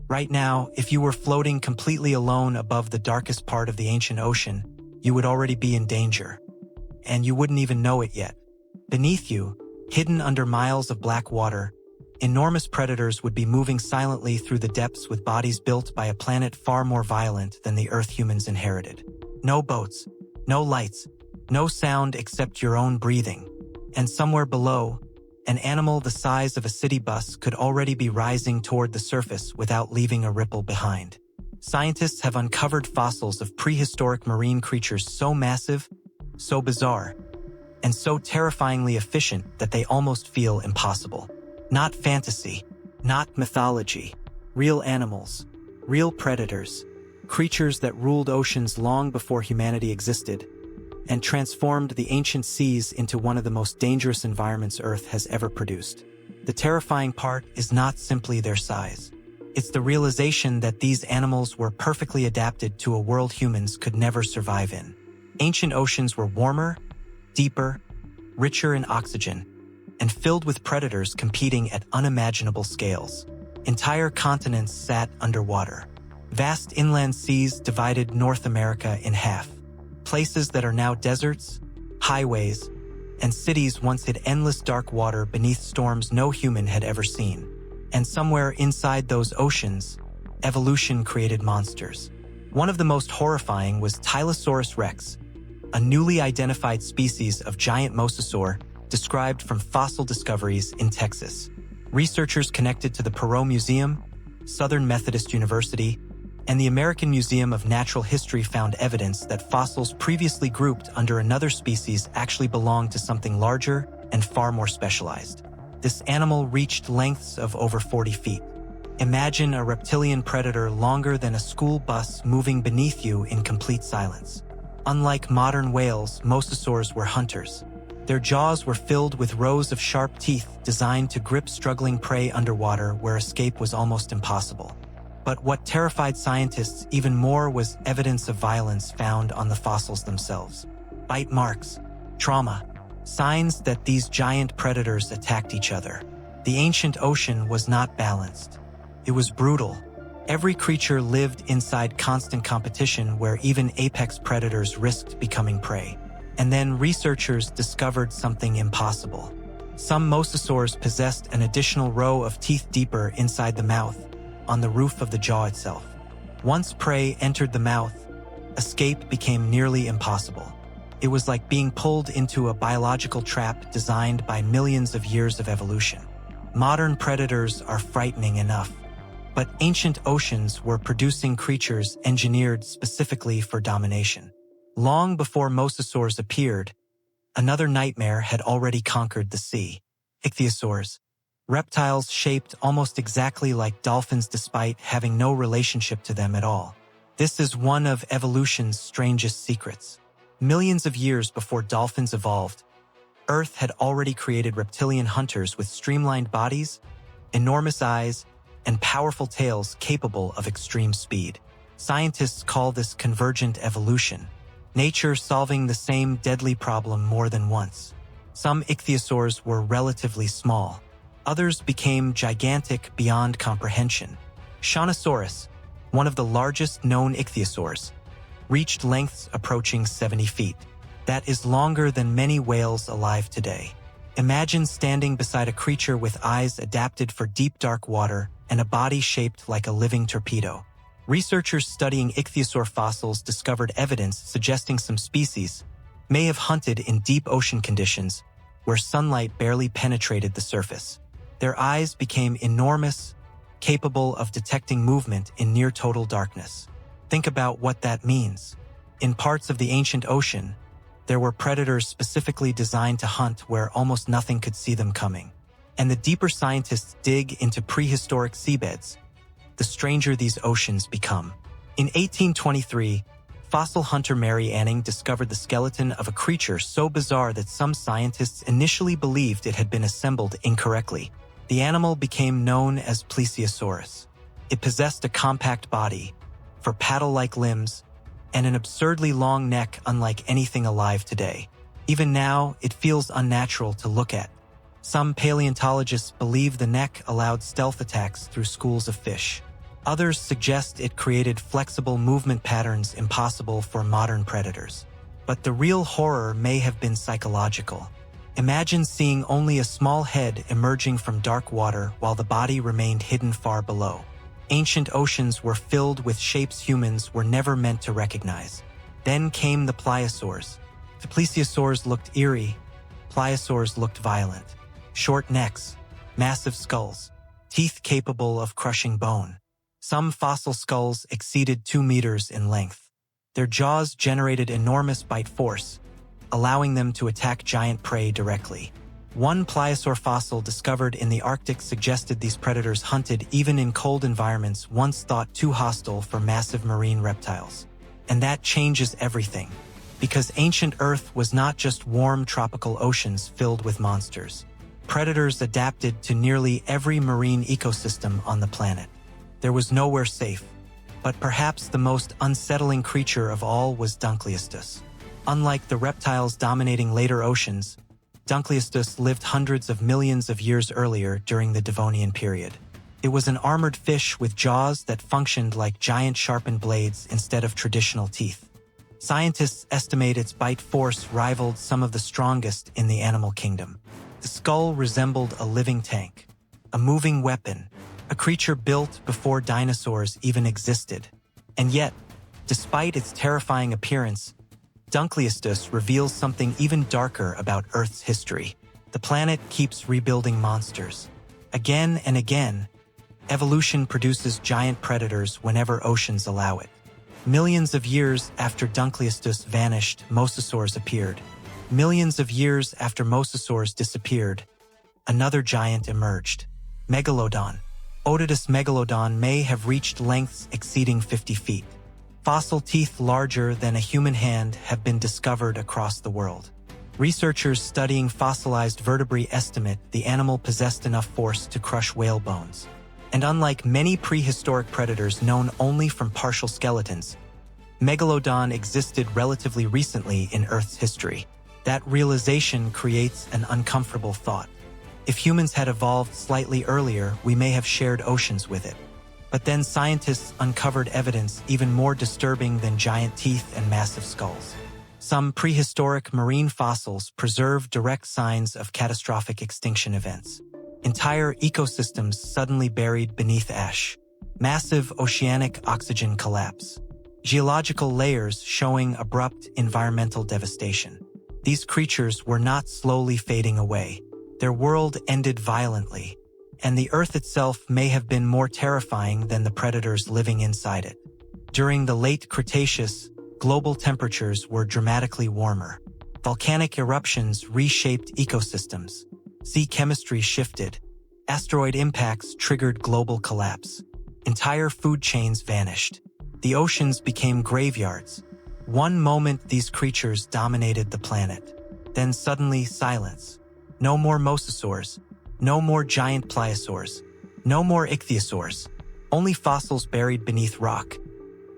Right now, if you were floating completely alone above the darkest part of the ancient ocean, you would already be in danger. And you wouldn't even know it yet. Beneath you, hidden under miles of black water, enormous predators would be moving silently through the depths with bodies built by a planet far more violent than the Earth humans inherited. No boats, no lights, no sound except your own breathing. And somewhere below, an animal the size of a city bus could already be rising toward the surface without leaving a ripple behind. Scientists have uncovered fossils of prehistoric marine creatures so massive, so bizarre, and so terrifyingly efficient that they almost feel impossible. Not fantasy, not mythology, real animals, real predators, creatures that ruled oceans long before humanity existed, and transformed the ancient seas into one of the most dangerous environments Earth has ever produced. The terrifying part is not simply their size. It's the realization that these animals were perfectly adapted to a world humans could never survive in. Ancient oceans were warmer, deeper, richer in oxygen, and filled with predators competing at unimaginable scales. Entire continents sat underwater. Vast inland seas divided North America in half. Places that are now deserts, highways, and cities once hid endless dark water beneath storms no human had ever seen. And somewhere inside those oceans, evolution created monsters. One of the most horrifying was Tylosaurus rex, a newly identified species of giant mosasaur described from fossil discoveries in Texas. Researchers connected to the Perot Museum, Southern Methodist University, and the American Museum of Natural History found evidence that fossils previously grouped under another species actually belonged to something larger and far more specialized. This animal reached lengths of over 40 feet. Imagine a reptilian predator longer than a school bus moving beneath you in complete silence. Unlike modern whales, mosasaurs were hunters. Their jaws were filled with rows of sharp teeth designed to grip struggling prey underwater where escape was almost impossible. But what terrified scientists even more was evidence of violence found on the fossils themselves. Bite marks, trauma, signs that these giant predators attacked each other. The ancient ocean was not balanced. It was brutal. Every creature lived inside constant competition where even apex predators risked becoming prey. And then researchers discovered something impossible. Some mosasaurs possessed an additional row of teeth deeper inside the mouth, on the roof of the jaw itself. Once prey entered the mouth, escape became nearly impossible. It was like being pulled into a biological trap designed by millions of years of evolution. Modern predators are frightening enough, but ancient oceans were producing creatures engineered specifically for domination. Long before mosasaurs appeared, another nightmare had already conquered the sea. Ichthyosaurs, reptiles shaped almost exactly like dolphins despite having no relationship to them at all. This is one of evolution's strangest secrets. Millions of years before dolphins evolved, Earth had already created reptilian hunters with streamlined bodies, enormous eyes, and powerful tails capable of extreme speed. Scientists call this convergent evolution, nature solving the same deadly problem more than once. Some ichthyosaurs were relatively small. Others became gigantic beyond comprehension. Shawnosaurus, one of the largest known ichthyosaurs, reached lengths approaching 70 feet. That is longer than many whales alive today. Imagine standing beside a creature with eyes adapted for deep dark water and a body shaped like a living torpedo. Researchers studying ichthyosaur fossils discovered evidence suggesting some species may have hunted in deep ocean conditions where sunlight barely penetrated the surface. Their eyes became enormous, capable of detecting movement in near-total darkness. Think about what that means. In parts of the ancient ocean, there were predators specifically designed to hunt where almost nothing could see them coming. And the deeper scientists dig into prehistoric seabeds, the stranger these oceans become. In 1823, fossil hunter Mary Anning discovered the skeleton of a creature so bizarre that some scientists initially believed it had been assembled incorrectly. The animal became known as Plesiosaurus. It possessed a compact body, for paddle-like limbs, and an absurdly long neck unlike anything alive today. Even now, it feels unnatural to look at. Some paleontologists believe the neck allowed stealth attacks through schools of fish. Others suggest it created flexible movement patterns impossible for modern predators. But the real horror may have been psychological. Imagine seeing only a small head emerging from dark water while the body remained hidden far below. Ancient oceans were filled with shapes humans were never meant to recognize. Then came the pliosaurs. The plesiosaurs looked eerie. Pliosaurs looked violent. Short necks, massive skulls, teeth capable of crushing bone. Some fossil skulls exceeded 2 meters in length. Their jaws generated enormous bite force, allowing them to attack giant prey directly. One pliosaur fossil discovered in the Arctic suggested these predators hunted even in cold environments once thought too hostile for massive marine reptiles. And that changes everything, because ancient Earth was not just warm tropical oceans filled with monsters. Predators adapted to nearly every marine ecosystem on the planet. There was nowhere safe, but perhaps the most unsettling creature of all was Dunkleosteus. Unlike the reptiles dominating later oceans, Dunkleosteus lived hundreds of millions of years earlier during the Devonian period. It was an armored fish with jaws that functioned like giant sharpened blades instead of traditional teeth. Scientists estimate its bite force rivaled some of the strongest in the animal kingdom. The skull resembled a living tank, a moving weapon, a creature built before dinosaurs even existed. And yet, despite its terrifying appearance, Dunkleosteus reveals something even darker about Earth's history. The planet keeps rebuilding monsters. Again and again, evolution produces giant predators whenever oceans allow it. Millions of years after Dunkleosteus vanished, mosasaurs appeared. Millions of years after mosasaurs disappeared, another giant emerged. Megalodon. Otodus megalodon may have reached lengths exceeding 50 feet. Fossil teeth larger than a human hand have been discovered across the world. Researchers studying fossilized vertebrae estimate the animal possessed enough force to crush whale bones. And unlike many prehistoric predators known only from partial skeletons, Megalodon existed relatively recently in Earth's history. That realization creates an uncomfortable thought. If humans had evolved slightly earlier, we may have shared oceans with it. But then scientists uncovered evidence even more disturbing than giant teeth and massive skulls. Some prehistoric marine fossils preserve direct signs of catastrophic extinction events. Entire ecosystems suddenly buried beneath ash. Massive oceanic oxygen collapse. Geological layers showing abrupt environmental devastation. These creatures were not slowly fading away. Their world ended violently, and the Earth itself may have been more terrifying than the predators living inside it. During the late Cretaceous, global temperatures were dramatically warmer. Volcanic eruptions reshaped ecosystems. Sea chemistry shifted. Asteroid impacts triggered global collapse. Entire food chains vanished. The oceans became graveyards. One moment these creatures dominated the planet. Then suddenly silence. No more mosasaurs. No more giant pliosaurs. No more ichthyosaurs. Only fossils buried beneath rock,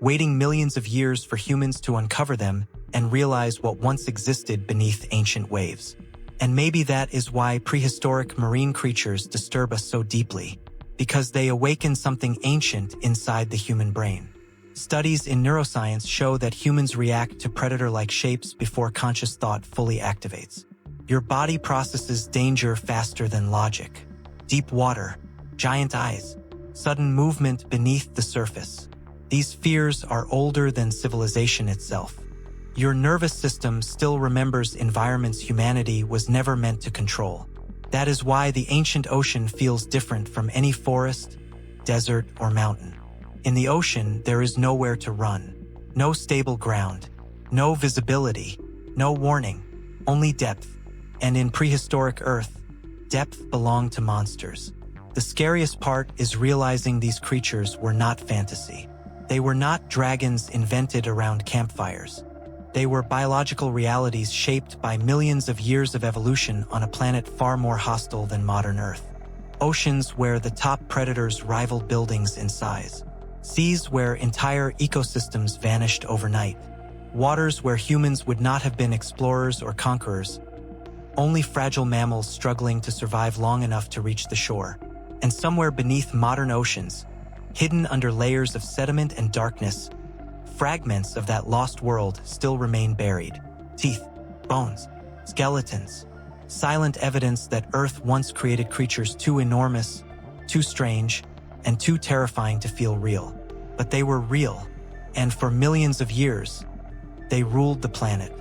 waiting millions of years for humans to uncover them and realize what once existed beneath ancient waves. And maybe that is why prehistoric marine creatures disturb us so deeply, because they awaken something ancient inside the human brain. Studies in neuroscience show that humans react to predator-like shapes before conscious thought fully activates. Your body processes danger faster than logic. Deep water, giant eyes, sudden movement beneath the surface. These fears are older than civilization itself. Your nervous system still remembers environments humanity was never meant to control. That is why the ancient ocean feels different from any forest, desert, or mountain. In the ocean, there is nowhere to run. No stable ground. No visibility. No warning. Only depth. And in prehistoric Earth, depth belonged to monsters. The scariest part is realizing these creatures were not fantasy. They were not dragons invented around campfires. They were biological realities shaped by millions of years of evolution on a planet far more hostile than modern Earth. Oceans where the top predators rivaled buildings in size. Seas where entire ecosystems vanished overnight. Waters where humans would not have been explorers or conquerors. Only fragile mammals struggling to survive long enough to reach the shore. And somewhere beneath modern oceans, Hidden under layers of sediment and darkness, fragments of that lost world still remain buried. Teeth, bones, skeletons, silent evidence that Earth once created creatures too enormous, too strange, and too terrifying to feel real. But they were real, and for millions of years, they ruled the planet.